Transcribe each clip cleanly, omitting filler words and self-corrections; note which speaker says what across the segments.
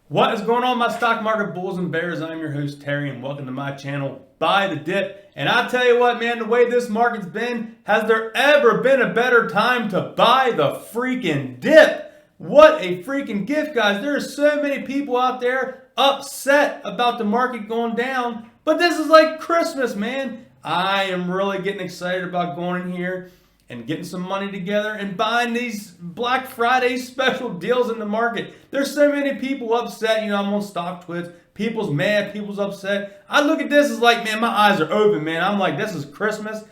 Speaker 1: What is going on, my stock market bulls and bears? I'm your host, Terry, and welcome to my channel, Buy the Dip. And I tell you what, man, the way this market's been, has there ever been a better time to buy the freaking dip? What a freaking gift, guys. There are so many people out there upset about the market going down, but this is like Christmas, man. I am really getting excited about going in here and getting some money together and buying these Black Friday special deals in the market. There's so many people upset. I'm on StockTwits. People's mad. People's upset. I look at this as like, man, my eyes are open, man. I'm like, this is Christmas.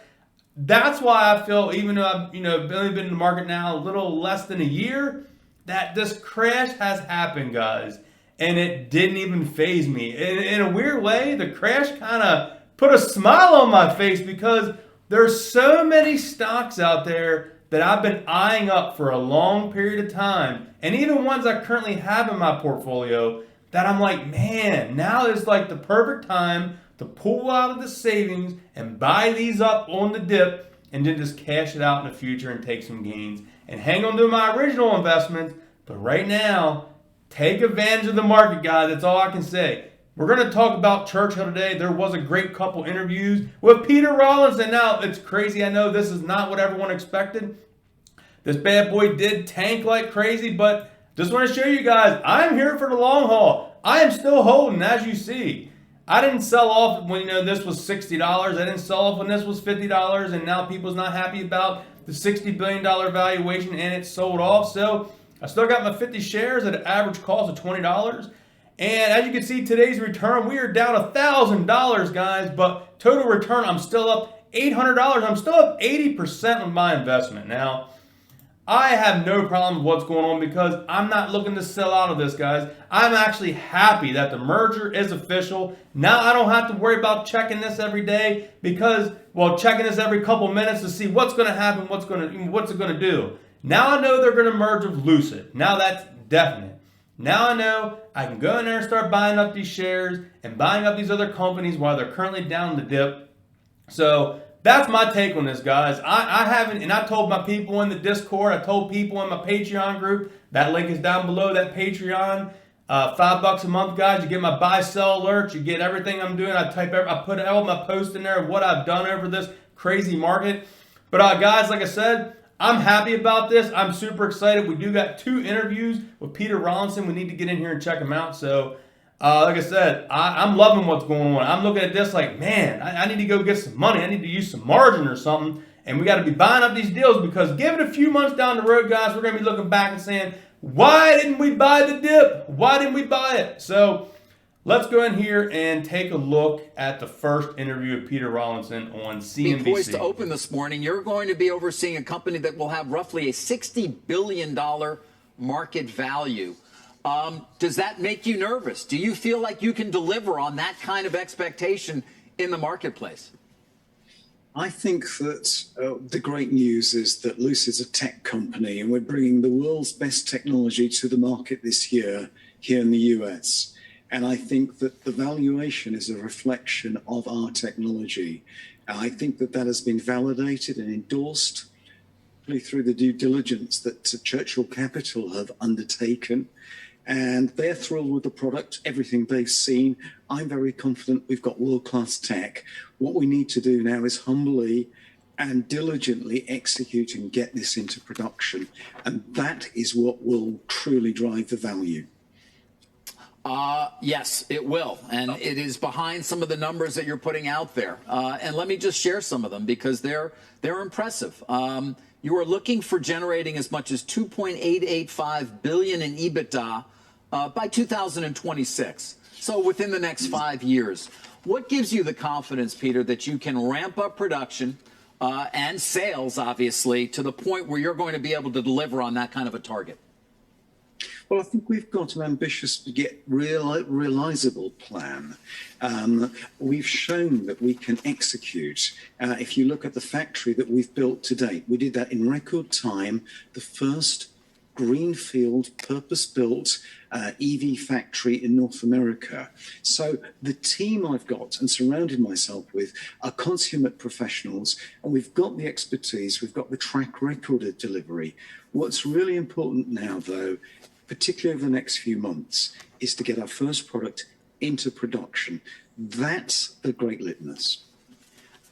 Speaker 1: That's why I feel, even though I've only been in the market now a little less than a year, that this crash has happened, guys. And it didn't even faze me. In a weird way, the crash kind of put a smile on my face because there's so many stocks out there that I've been eyeing up for a long period of time, and even ones I currently have in my portfolio that I'm like, man, now is like the perfect time to pull out of the savings and buy these up on the dip and then just cash it out in the future and take some gains and hang on to my original investment. But right now, take advantage of the market, guys. That's all I can say. We're going to talk about Churchill today. There was a great couple interviews with Peter Rawlinson. Now, it's crazy. I know this is not what everyone expected. This bad boy did tank like crazy, but just want to show you guys, I'm here for the long haul. I am still holding, as you see. I didn't sell off when this was $60. I didn't sell off when this was $50, and now people's not happy about the $60 billion valuation, and it sold off. So I still got my 50 shares at an average cost of $20. And as you can see, today's return, we are down $1,000, guys, but total return, I'm still up $800. I'm still up 80% on my investment. Now, I have no problem with what's going on because I'm not looking to sell out of this, guys. I'm actually happy that the merger is official. Now I don't have to worry about checking this every day because, checking this every couple minutes to see what's going to happen, what's it going to do. Now I know they're going to merge with Lucid. Now that's definite. Now I know I can go in there and start buying up these shares and buying up these other companies while they're currently down the dip. So that's my take on this, guys. I haven't, and I told my people in the Discord, I told people in my Patreon group, that link is down below, that Patreon, $5 a month, guys. You get my buy, sell alerts. You get everything I'm doing. I put all my posts in there of what I've done over this crazy market. But guys, like I said, I'm happy about this. I'm super excited. We do got 2 interviews with Peter Rawlinson. We need to get in here and check them out. So, like I said, I'm loving what's going on. I'm looking at this like, man, I need to go get some money. I need to use some margin or something. And we got to be buying up these deals because give it a few months down the road, guys, we're going to be looking back and saying, why didn't we buy the dip? Why didn't we buy it? So let's go in here and take a look at the first interview of Peter Rawlinson on CNBC.
Speaker 2: Poised to open this morning, you're going to be overseeing a company that will have roughly a $60 billion market value. Does that make you nervous? Do you feel like you can deliver on that kind of expectation in the marketplace?
Speaker 3: I think that the great news is that Lucid's a tech company and we're bringing the world's best technology to the market this year here in the US. And I think that the valuation is a reflection of our technology. I think that has been validated and endorsed through the due diligence that Churchill Capital have undertaken. And they're thrilled with the product, everything they've seen. I'm very confident we've got world-class tech. What we need to do now is humbly and diligently execute and get this into production. And that is what will truly drive the value.
Speaker 2: Yes, it will. And it is behind some of the numbers that you're putting out there. And let me just share some of them because they're impressive. You are looking for generating as much as $2.885 billion in EBITDA by 2026. So within the next 5 years. What gives you the confidence, Peter, that you can ramp up production and sales, obviously, to the point where you're going to be able to deliver on that kind of a target?
Speaker 3: Well, I think we've got an ambitious yet realizable plan. We've shown that we can execute. If you look at the factory that we've built to date, we did that in record time. The first greenfield, purpose-built EV factory in North America. So the team I've got and surrounded myself with are consummate professionals, and we've got the expertise, we've got the track record of delivery. What's really important now, though, particularly over the next few months, is to get our first product into production. That's the great litmus.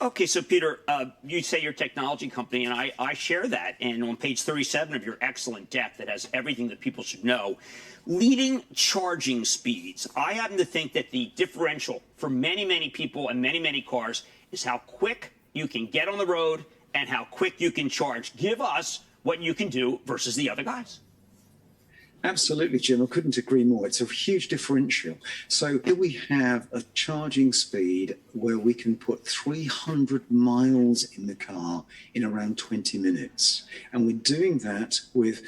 Speaker 4: Okay, so Peter, you say you're a technology company, and I share that. And on page 37 of your excellent deck that has everything that people should know, leading charging speeds. I happen to think that the differential for many, many people and many, many cars is how quick you can get on the road and how quick you can charge. Give us what you can do versus the other guys.
Speaker 3: Absolutely, Jim. I couldn't agree more. It's a huge differential. So here we have a charging speed where we can put 300 miles in the car in around 20 minutes. And we're doing that with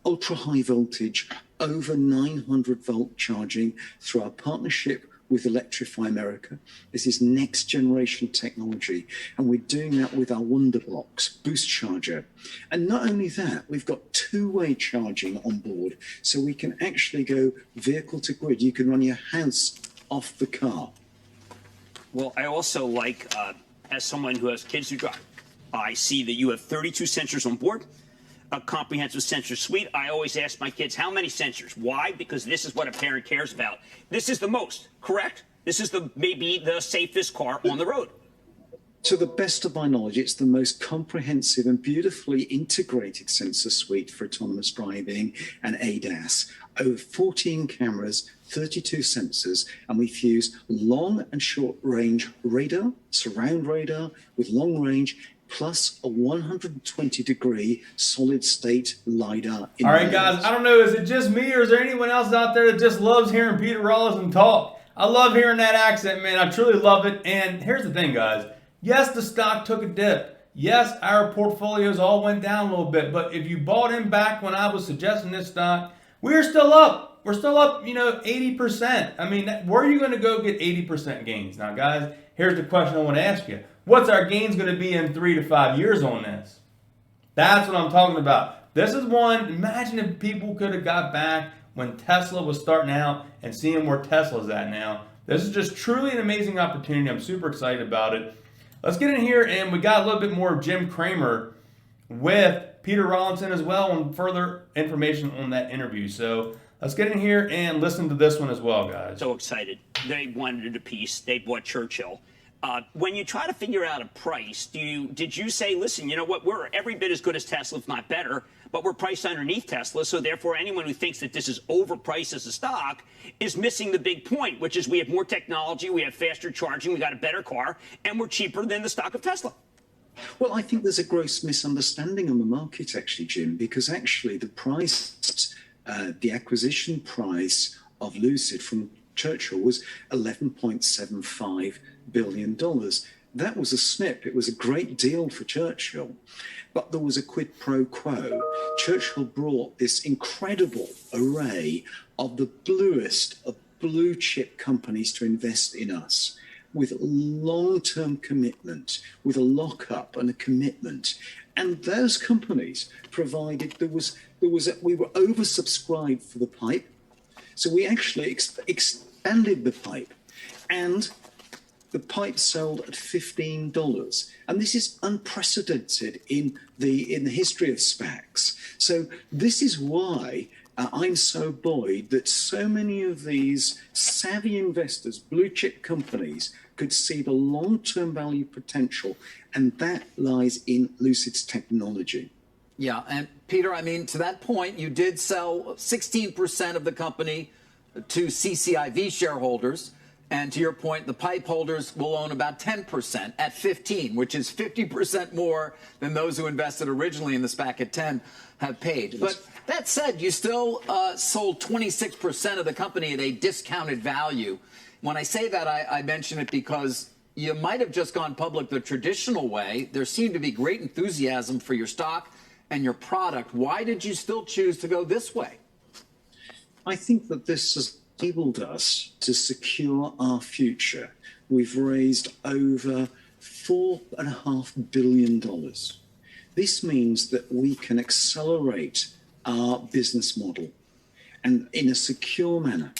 Speaker 3: ultra high voltage, over 900 volt charging through our partnership with Electrify America. This is next generation technology. And we're doing that with our Wonderbox boost charger. And not only that, we've got two-way charging on board. So we can actually go vehicle to grid. You can run your house off the car.
Speaker 4: Well, I also like, as someone who has kids who drive, I see that you have 32 sensors on board, a comprehensive sensor suite. I always ask my kids, how many sensors? Why? Because this is what a parent cares about. This is the most, correct? This is maybe the safest car on the road.
Speaker 3: To the best of my knowledge, it's the most comprehensive and beautifully integrated sensor suite for autonomous driving and ADAS. Over 14 cameras, 32 sensors, and we fuse long and short range radar, surround radar with long range, plus a 120-degree solid-state LiDAR.
Speaker 1: All right, guys, I don't know, is it just me or is there anyone else out there that just loves hearing Peter Rawlinson talk? I love hearing that accent, man. I truly love it. And here's the thing, guys. Yes, the stock took a dip. Yes, our portfolios all went down a little bit. But if you bought in back when I was suggesting this stock, we're still up. We're still up, 80%. I mean, where are you going to go get 80% gains? Now, guys, here's the question I want to ask you. What's our gains going to be in 3 to 5 years on this? That's what I'm talking about. This is one, imagine if people could have got back when Tesla was starting out and seeing where Tesla's at now. This is just truly an amazing opportunity. I'm super excited about it. Let's get in here, and we got a little bit more of Jim Cramer with Peter Rawlinson as well and further information on that interview. So let's get in here and listen to this one as well, guys.
Speaker 4: So excited. They wanted a piece. They bought Churchill. When you try to figure out a price, did you say, listen, you know what, we're every bit as good as Tesla, if not better, but we're priced underneath Tesla, so therefore anyone who thinks that this is overpriced as a stock is missing the big point, which is we have more technology, we have faster charging, we got a better car, and we're cheaper than the stock of Tesla.
Speaker 3: Well, I think there's a gross misunderstanding on the market, actually, Jim, because actually the price, the acquisition price of Lucid from Churchill was $11.75 billion. That was a snip. It was a great deal for Churchill, but there was a quid pro quo. Churchill brought this incredible array of the bluest of blue chip companies to invest in us with long-term commitment, with a lockup and a commitment. And those companies provided, we were oversubscribed for the PIPE. So we actually expanded the PIPE, and the PIPE sold at $15. And this is unprecedented in the history of SPACs. So this is why I'm so buoyed that so many of these savvy investors, blue chip companies, could see the long-term value potential, and that lies in Lucid's technology.
Speaker 2: Yeah, and Peter, I mean, to that point, you did sell 16% of the company to CCIV shareholders. And to your point, the PIPE holders will own about 10% at 15, which is 50% more than those who invested originally in the SPAC at 10 have paid. But that said, you still sold 26% of the company at a discounted value. When I say that, I mention it because you might have just gone public the traditional way. There seemed to be great enthusiasm for your stock and your product. Why did you still choose to go this way?
Speaker 3: I think that this has enabled us to secure our future. We've raised over $4.5 billion. This means that we can accelerate our business model and in a secure manner.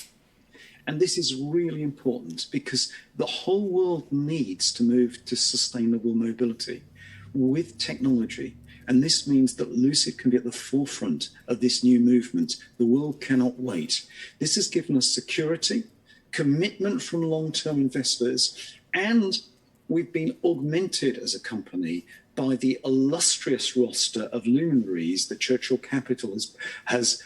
Speaker 3: And this is really important because the whole world needs to move to sustainable mobility with technology. And this means that Lucid can be at the forefront of this new movement. The world cannot wait. This has given us security, commitment from long-term investors, and we've been augmented as a company by the illustrious roster of luminaries that Churchill Capital has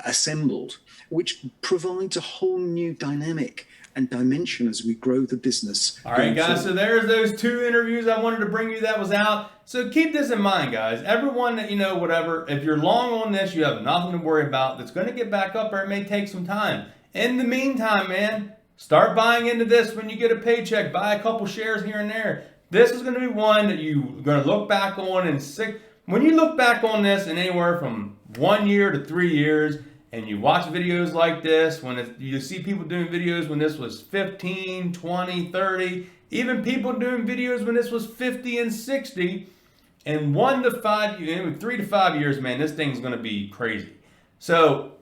Speaker 3: assembled, which provides a whole new dynamic and dimension as we grow the business.
Speaker 1: All right, guys, so there's those 2 interviews I wanted to bring you that was out. So keep this in mind, guys. Everyone that, whatever, if you're long on this, you have nothing to worry about. That's going to get back up, or it may take some time. In the meantime, man, start buying into this when you get a paycheck. Buy a couple shares here and there. This is going to be one that you're going to look back on when you look back on this in anywhere from 1 year to 3 years, and you watch videos like this, you see people doing videos when this was 15, 20, 30, even people doing videos when this was 50 and 60, and 3 to 5 years, man, this thing's going to be crazy. So,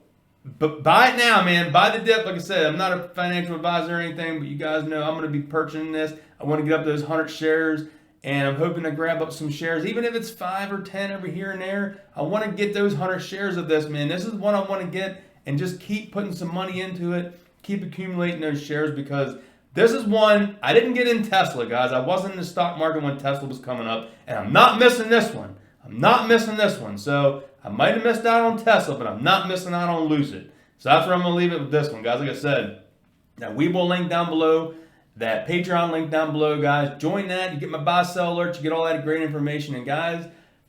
Speaker 1: but buy it now, man. Buy the dip. Like I said, I'm not a financial advisor or anything, but you guys know I'm going to be purchasing this. I want to get up those 100 shares, and I'm hoping to grab up some shares, even if it's 5 or 10 every here and there. I want to get those 100 shares of this, man. This is what I want to get, and just keep putting some money into it, keep accumulating those shares, because this is one. I didn't get in Tesla, guys. I wasn't in the stock market when Tesla was coming up, and I'm not missing this one. I'm not missing this one. So I might have missed out on Tesla, but I'm not missing out on Lucid. So that's where I'm going to leave it with this one, guys. Like I said, that Webull link down below, that Patreon link down below, guys. Join that. You get my buy, sell alerts. You get all that great information. And, guys,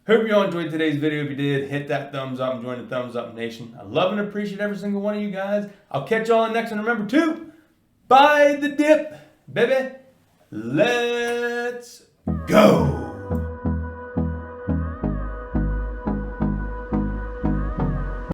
Speaker 1: hope you all enjoyed today's video. If you did, hit that thumbs up and join the Thumbs Up Nation. I love and appreciate every single one of you guys. I'll catch y'all in the next one. Remember, to buy the dip, baby. Let's go.